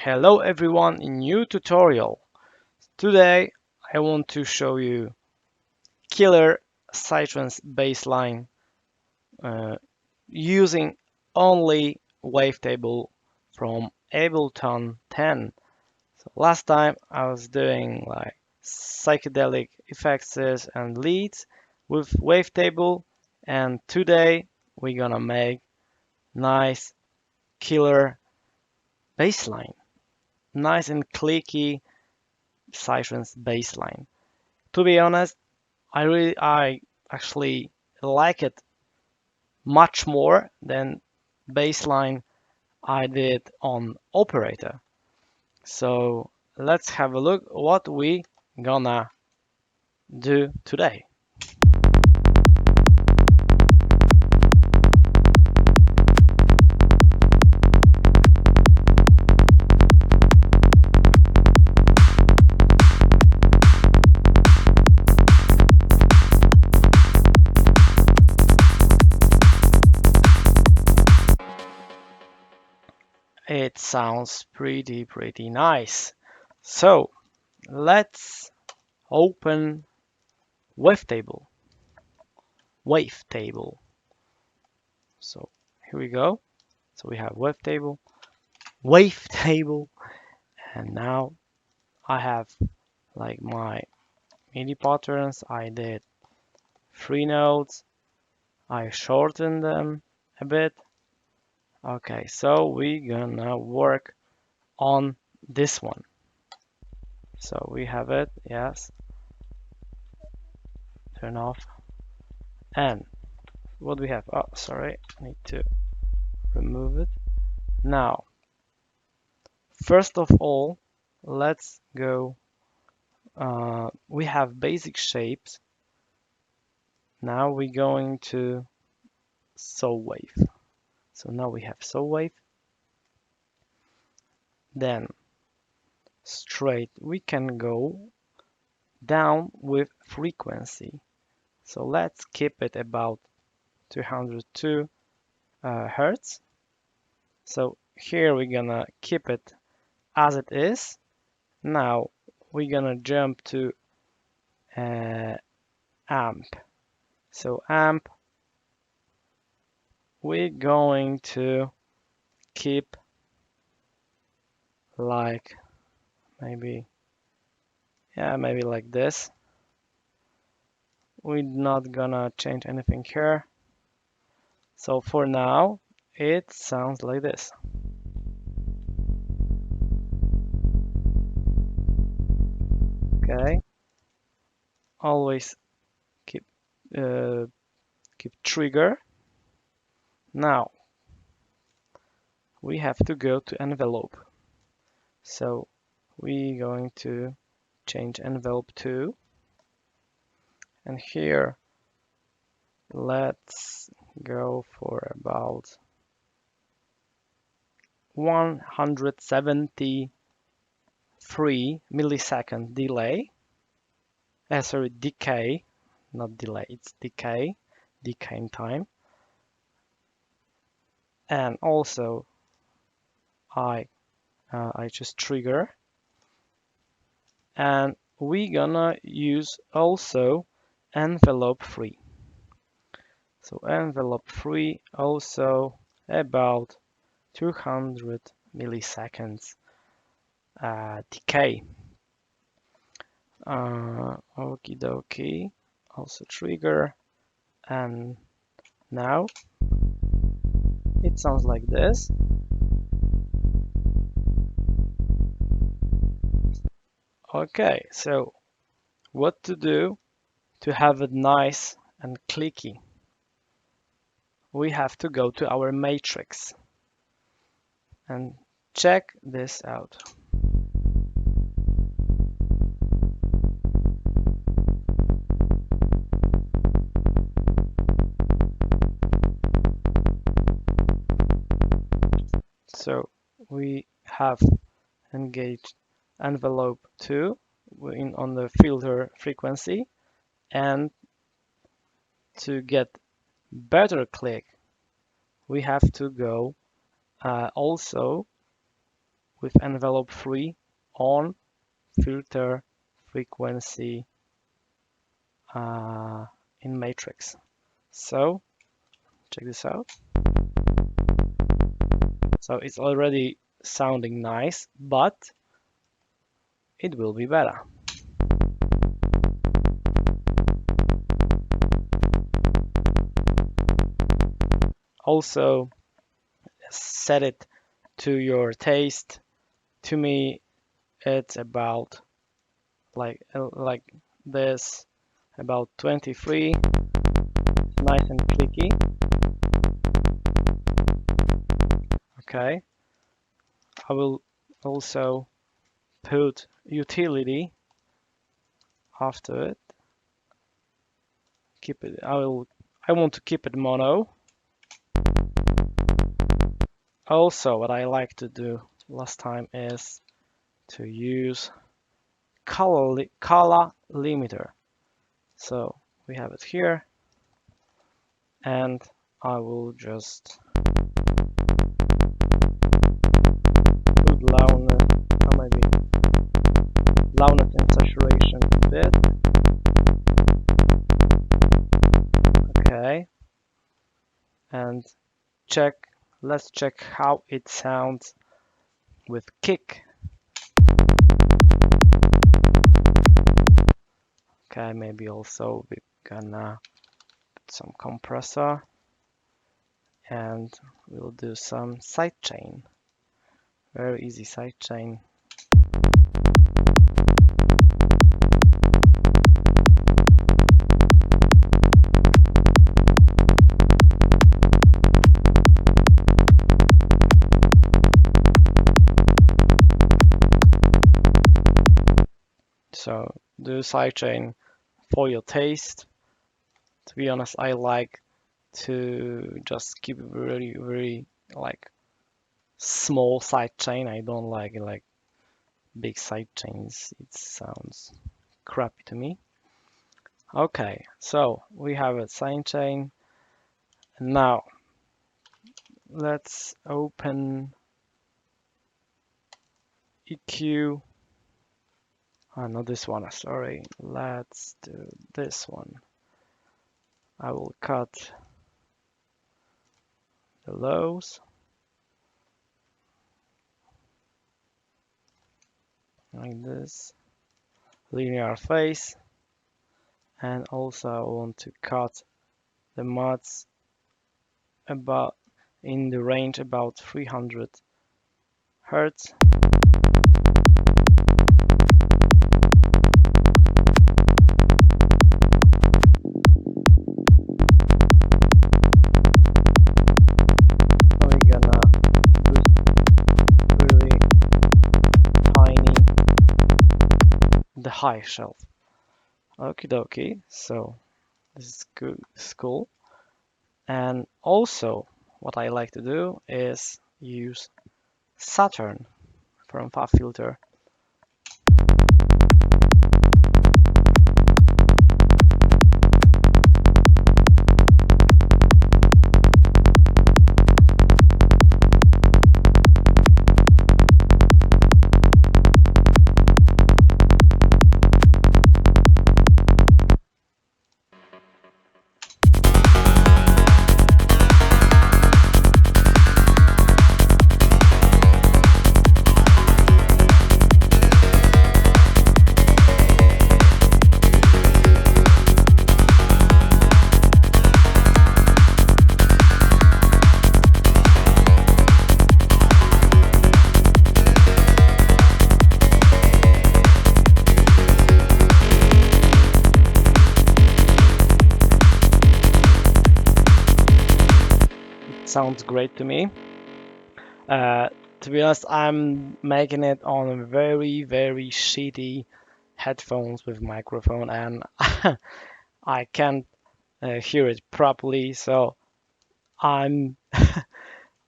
Hello everyone, in new tutorial. Today I want to show you killer Psytrance bassline using only Wavetable from Ableton 10. So last time I was doing like psychedelic effects and leads with Wavetable, and today we're gonna make nice killer bassline, nice and clicky Psytrance bassline. To be honest, I actually like it much more than bassline I did on operator. So let's have a look what we gonna do today. It sounds pretty nice. So let's open Wavetable. So here we go. So we have Wavetable, and now I have like my MIDI patterns. I did 3 notes. I shortened them a bit. Okay, so we're gonna work on this one. So we have it, yes. Turn off. And what we have? Oh, sorry, I need to remove it. Now, first of all, let's go. We have basic shapes. Now we're going to saw wave. So now we have saw wave. Then straight we can go down with frequency. So let's keep it about 202 hertz. So here we're gonna keep it as it is. Now we're gonna jump to amp. So amp, we're going to keep like maybe like this. We're not gonna change anything here. So for now it sounds like this. Okay, always keep trigger. Now we have to go to envelope. So we're going to change envelope to, and here let's go for about 173 millisecond delay. Sorry, decay, not delay, it's decay in time. And also I just trigger, and we're gonna use also envelope 3. So envelope 3 also about 200 milliseconds decay. Okie dokie, also trigger, and now it sounds like this. Okay, so what to do to have it nice and clicky? We have to go to our matrix and check this out. So we have engaged envelope 2 on the filter frequency, and to get better click we have to go also with envelope 3 on filter frequency in matrix. So check this out. So it's already sounding nice, but it will be better. Also, set it to your taste. To me, it's about like this, about 23, nice and clicky. Okay, I will also put utility after it. Keep it. I want to keep it mono. Also, what I like to do last time is to use color limiter. So we have it here, and I will just put loudness, or maybe loudness and saturation a bit. Okay, and let's check how it sounds with kick. Okay, maybe also we're gonna put some compressor, and we'll do some sidechain. Very easy sidechain. So do sidechain for your taste. To be honest, I like to just keep very like small sidechain. I don't like big sidechains. It sounds crappy to me. Okay, so we have a sidechain. Now let's open EQ. Oh, not this one, sorry. Let's do this one. I will cut the lows. Like this. Linear phase. And also I want to cut the mods about in the range about 300 Hertz. The high shelf. Okie dokie, so this is good, this is cool. And also, what I like to do is use Saturn from FabFilter. Sounds great to me. To be honest, I'm making it on very shitty headphones with microphone, and I can't hear it properly, so I'm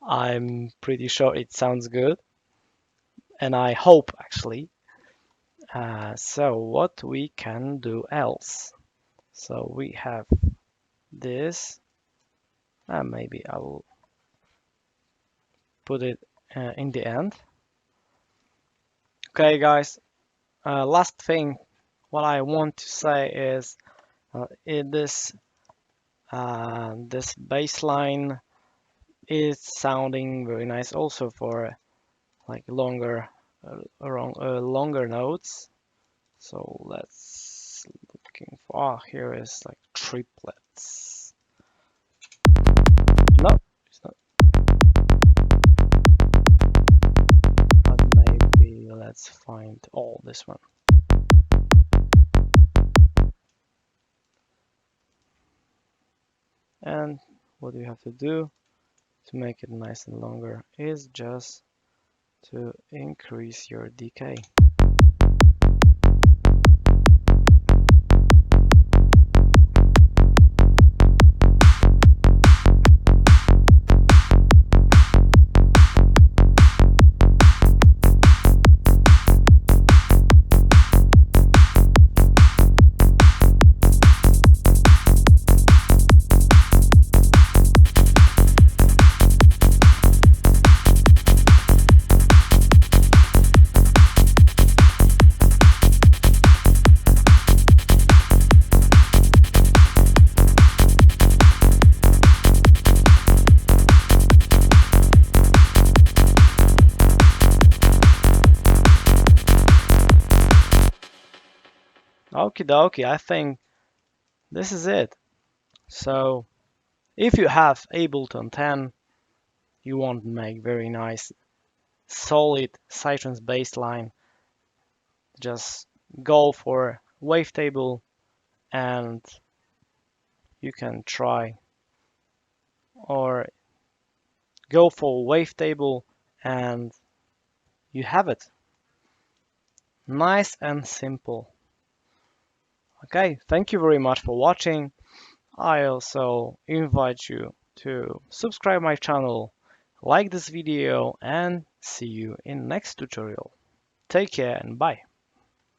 I'm pretty sure it sounds good, and I hope actually. So what we can do else? So we have this. Maybe I will put it in the end. Okay, guys. Last thing, what I want to say is this bass line is sounding very nice also for like longer notes. So let's looking for here is like triplets. No, it's not. But maybe let's find this one. And what you have to do to make it nice and longer is just to increase your decay. Okie dokie, I think this is it. So if you have Ableton 10, you want to make very nice, solid Psytrance bassline, just go for Wavetable and you can try, or go for Wavetable and you have it. Nice and simple. Okay, thank you very much for watching. I also invite you to subscribe my channel, like this video, and see you in next tutorial. Take care and bye.